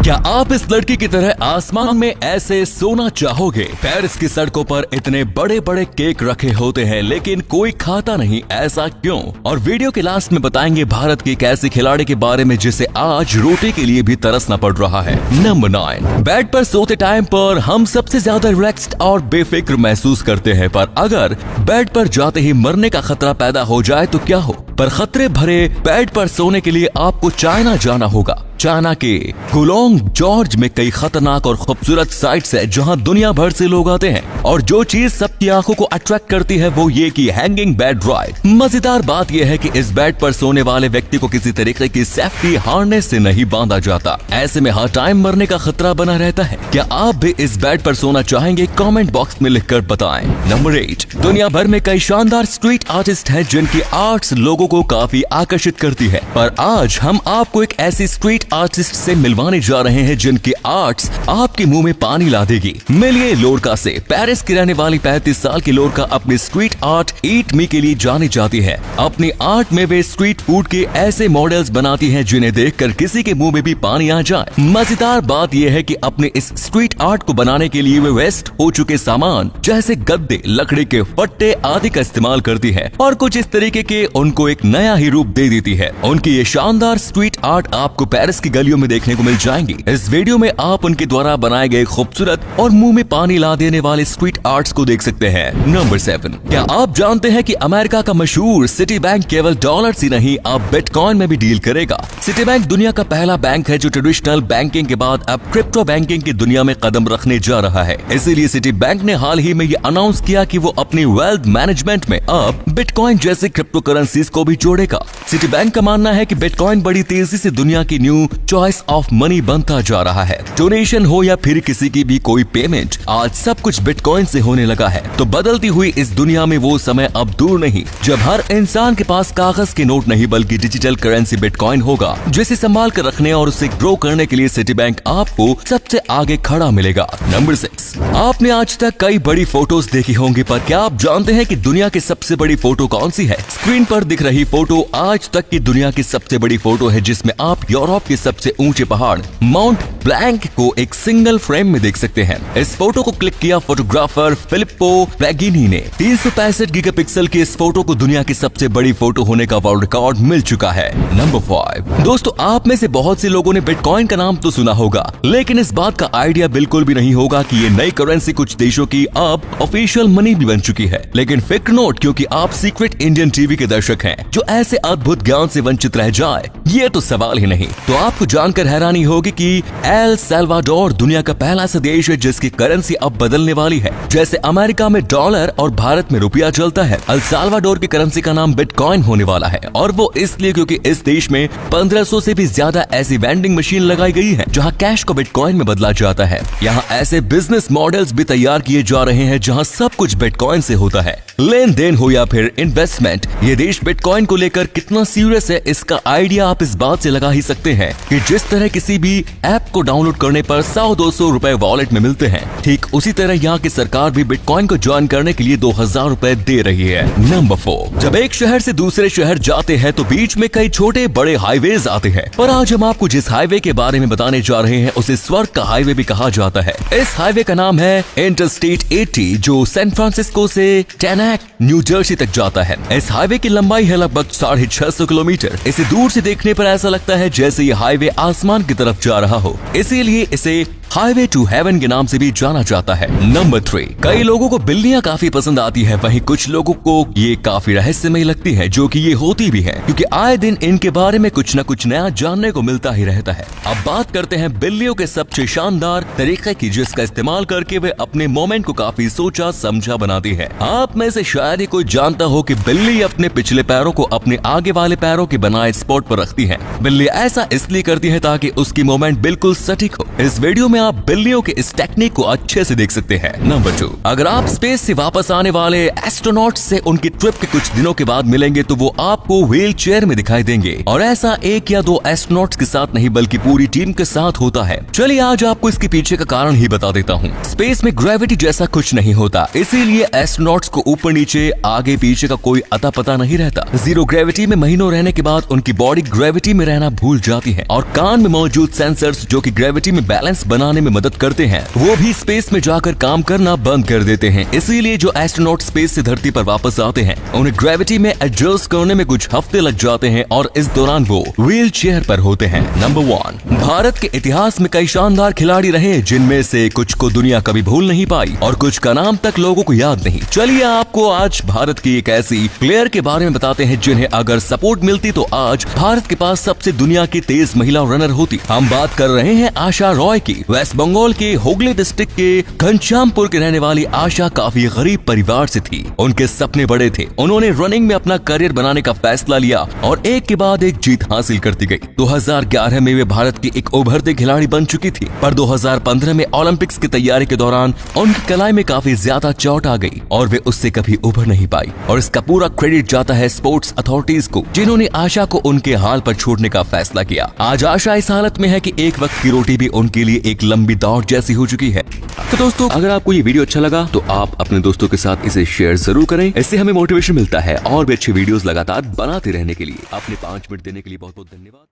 क्या आप इस लड़की की तरह आसमान में ऐसे सोना चाहोगे? पेरिस की सड़कों पर इतने बड़े बड़े केक रखे होते हैं लेकिन कोई खाता नहीं, ऐसा क्यों? और वीडियो के लास्ट में बताएंगे भारत की एक ऐसी खिलाड़ी के बारे में जिसे आज रोटी के लिए भी तरसना पड़ रहा है। नंबर 9। बेड पर सोते टाइम पर हम सबसे ज्यादा रिलैक्स्ड और बेफिक्र महसूस करते हैं, पर अगर बेड पर जाते ही मरने का खतरा पैदा हो जाए तो क्या हो? पर खतरे भरे बेड पर सोने के लिए आपको चाइना जाना होगा। चाइना के गुलोंग जॉर्ज में कई खतरनाक और खूबसूरत साइट्स है जहां दुनिया भर से लोग आते हैं, और जो चीज सबकी आंखों को अट्रैक्ट करती है वो ये कि हैंगिंग बेड राइड। मजेदार बात यह है कि इस बेड पर सोने वाले व्यक्ति को किसी तरीके की सेफ्टी हार्नेस से नहीं बांधा जाता। ऐसे में हर टाइम मरने का खतरा बना रहता है। क्या आप भी इस बेड पर सोना चाहेंगे? कमेंट बॉक्स में लिखकर बताएं। नंबर 8। दुनिया भर में कई शानदार स्ट्रीट आर्टिस्ट हैं जिनकी आर्ट्स लोगों को काफी आकर्षित करती है, पर आज हम आपको एक ऐसी स्ट्रीट आर्टिस्ट से मिलवाने जा रहे हैं जिनकी आर्ट्स आपके मुंह में पानी ला देगी। मिलिए लोरका से। पेरिस की रहने वाली 35 साल की लोरका अपनी स्ट्रीट आर्ट ईट मी के लिए जानी जाती है। अपनी आर्ट में वे स्ट्रीट फूड के ऐसे मॉडल्स बनाती हैं जिन्हें देखकर किसी के मुंह में भी पानी आ जाए। मजेदार बात यह है कि अपने इस स्ट्रीट आर्ट को बनाने के लिए वे वेस्ट हो चुके सामान जैसे गद्दे, लकड़ी के फट्टे आदि का इस्तेमाल करती है और कुछ इस तरीके के उनको एक नया ही रूप दे देती है। उनकी ये शानदार स्ट्रीट आर्ट आपको पेरिस की गलियों में देखने को मिल जाएंगी। इस वीडियो में आप उनके द्वारा बनाए गए खूबसूरत और मुंह में पानी ला देने वाले स्ट्रीट आर्ट्स को देख सकते हैं। नंबर 7। क्या आप जानते हैं कि अमेरिका का मशहूर सिटी बैंक केवल डॉलर्स ही नहीं अब बिटकॉइन में भी डील करेगा? सिटी बैंक दुनिया का पहला बैंक है जो ट्रेडिशनल बैंकिंग के बाद अब क्रिप्टो बैंकिंग की दुनिया में कदम रखने जा रहा है। इसीलिए सिटी बैंक ने हाल ही में ये अनाउंस किया कि वो अपनी वेल्थ मैनेजमेंट में अब बिटकॉइन जैसे क्रिप्टो करेंसीज को भी जोड़ेगा। सिटी बैंक का मानना है कि बिटकॉइन बड़ी तेजी से दुनिया की न्यू चॉइस ऑफ मनी बनता जा रहा है। डोनेशन हो या फिर किसी की भी कोई पेमेंट, आज सब कुछ बिटकॉइन से होने लगा है। तो बदलती हुई इस दुनिया में वो समय अब दूर नहीं जब हर इंसान के पास कागज के नोट नहीं बल्कि डिजिटल करेंसी बिटकॉइन होगा, जिसे संभाल कर रखने और उसे ग्रो करने के लिए सिटी बैंक आपको सबसे आगे खड़ा मिलेगा। नंबर 6। आपने आज तक कई बड़ी फोटोज देखी होंगी, पर क्या आप जानते हैं कि दुनिया की सबसे बड़ी फोटो कौन सी है? स्क्रीन पर दिख रही फोटो आज तक की दुनिया की सबसे बड़ी फोटो है, जिसमें आप यूरोप के सबसे ऊंचे पहाड़ माउंट ब्लैंक को एक सिंगल फ्रेम में देख सकते हैं। इस फोटो को क्लिक किया फोटोग्राफर फिलिप्पो पैगिनी ने। 365 गीगापिक्सल की इस फोटो को दुनिया की सबसे बड़ी फोटो होने का वर्ल्ड रिकॉर्ड मिल चुका है। नंबर 5। दोस्तों, आप में से बहुत से लोगों ने बिटकॉइन का नाम तो सुना होगा, लेकिन इस बात का आइडिया बिल्कुल भी नहीं होगा कि ये नई करेंसी कुछ देशों की अब ऑफिशियल मनी भी बन चुकी है। लेकिन फिक्र नोट, क्योंकि आप सीक्रेट इंडियन टीवी के दर्शक हैं जो ऐसे अद्भुत ज्ञान से वंचित रह जाए, ये तो सवाल ही नहीं। तो आपको जानकर हैरानी होगी कि एल साल्वाडोर दुनिया का पहला ऐसा देश है जिसकी करेंसी अब बदलने वाली है। जैसे अमेरिका में डॉलर और भारत में रुपया चलता है, एल साल्वाडोर की करेंसी का नाम बिटकॉइन होने वाला है, और वो इसलिए क्योंकि इस देश में 1500 से भी ज्यादा ऐसी वेंडिंग मशीन लगाई गई है जहां कैश को बिटकॉइन में बदला जाता है। यहाँ ऐसे बिजनेस मॉडल्स भी तैयार किए जा रहे हैं जहाँ सब कुछ बिटकॉइन से होता है। लेन देन हो या फिर इन्वेस्टमेंट, ये देश बिटकॉइन को लेकर कितना सीरियस है इसका आइडिया आप इस बात से लगा ही सकते हैं कि जिस तरह किसी भी ऐप को डाउनलोड करने पर 100-200 रुपए वॉलेट में मिलते हैं, ठीक उसी तरह यहाँ की सरकार भी बिटकॉइन को ज्वाइन करने के लिए 2000 रुपए दे रही है। नंबर 4। जब एक शहर से दूसरे शहर जाते हैं तो बीच में कई छोटे बड़े हाईवेज आते हैं, पर आज हम आपको जिस हाईवे के बारे में बताने जा रहे हैं उसे स्वर्ग का हाईवे भी कहा जाता है। इस हाईवे का नाम है इंटरस्टेट 80, जो सैन फ्रांसिस्को से टेनेक न्यू जर्सी तक जाता है। इस हाईवे की लंबाई है लगभग 650 किलोमीटर। इसे दूर से देखने पर ऐसा लगता है जैसे ये हाईवे आसमान की तरफ जा रहा हो, इसीलिए इसे हाईवे टू हेवन के नाम से भी जाना जाता है। नंबर 3। कई लोगों को बिल्लियां काफी पसंद आती है, वहीं कुछ लोगों को ये काफी रहस्यमय लगती है, जो कि ये होती भी है क्योंकि आए दिन इनके बारे में कुछ न कुछ नया जानने को मिलता ही रहता है। अब बात करते हैं बिल्लियों के सबसे शानदार तरीके की, जिसका इस्तेमाल करके वे अपने मोमेंट को काफी सोचा समझा बनाती है। आप में से शायद ही कोई जानता हो कि बिल्ली अपने पिछले पैरों को अपने आगे वाले पैरों के बनाए स्पॉट पर रखती है। बिल्ली ऐसा इसलिए करती है ताकि उसकी मोमेंट बिल्कुल सटीक हो। इस वीडियो में में आप बिल्लियों के इस टेक्निक को अच्छे से देख सकते हैं। नंबर 2, अगर आप स्पेस से वापस आने वाले एस्ट्रोनॉट्स से उनकी ट्रिप के कुछ दिनों के बाद मिलेंगे तो वो आपको व्हील चेयर में दिखाई देंगे, और ऐसा 1 या 2 एस्ट्रोनॉट्स के साथ नहीं बल्कि पूरी टीम के साथ होता है। चलिए आज आपको इसके पीछे का कारण ही बता देता हूँ। स्पेस में ग्रेविटी जैसा कुछ नहीं होता, इसीलिए एस्ट्रोनॉट्स को ऊपर नीचे आगे पीछे का कोई अता पता नहीं रहता। जीरो ग्रेविटी में महीनों रहने के बाद उनकी बॉडी ग्रेविटी में रहना भूल जाती है, और कान में मौजूद सेंसर्स जो कि ग्रेविटी में बैलेंस बनाने में मदद करते हैं वो भी स्पेस में जाकर काम करना बंद कर देते हैं। इसीलिए जो एस्ट्रोनॉट स्पेस से धरती पर वापस आते हैं उन्हें ग्रेविटी में एडजस्ट करने में कुछ हफ्ते लग जाते हैं, और इस दौरान वो व्हील चेयर पर होते हैं। नंबर 1, भारत के इतिहास में कई शानदार खिलाड़ी रहे जिनमें से कुछ को दुनिया कभी भूल नहीं पाई और कुछ का नाम तक लोगों को याद नहीं। चलिए आपको आज भारत की एक ऐसी प्लेयर के बारे में बताते हैं जिन्हें अगर सपोर्ट मिलती तो आज भारत के पास सबसे दुनिया की तेज महिला रनर होती। हम बात कर रहे हैं आशा रॉय की। वेस्ट बंगाल के हुगली डिस्ट्रिक्ट के घनश्यामपुर के रहने वाली आशा काफी गरीब परिवार से थी। उनके सपने बड़े थे। उन्होंने रनिंग में अपना करियर बनाने का फैसला लिया और एक के बाद एक जीत हासिल करती गई। 2011 में वे भारत की एक उभरते खिलाड़ी बन चुकी थी, पर 2015 में ओलंपिक्स की तैयारी के दौरान उनकी कलाई में काफी ज्यादा चोट आ गई और वे उससे कभी उभर नहीं पाई, और इसका पूरा क्रेडिट जाता है स्पोर्ट्स अथॉरिटीज को जिन्होंने आशा को उनके हाल पर छोड़ने का फैसला किया। आज आशा इस हालत में है कि एक वक्त की रोटी भी उनके लिए एक लंबी दौड़ जैसी हो चुकी है। तो दोस्तों, अगर आपको ये वीडियो अच्छा लगा तो आप अपने दोस्तों के साथ इसे शेयर जरूर करें। इससे हमें मोटिवेशन मिलता है और भी अच्छी वीडियोस लगातार बनाते रहने के लिए। अपने 5 मिनट देने के लिए बहुत बहुत धन्यवाद।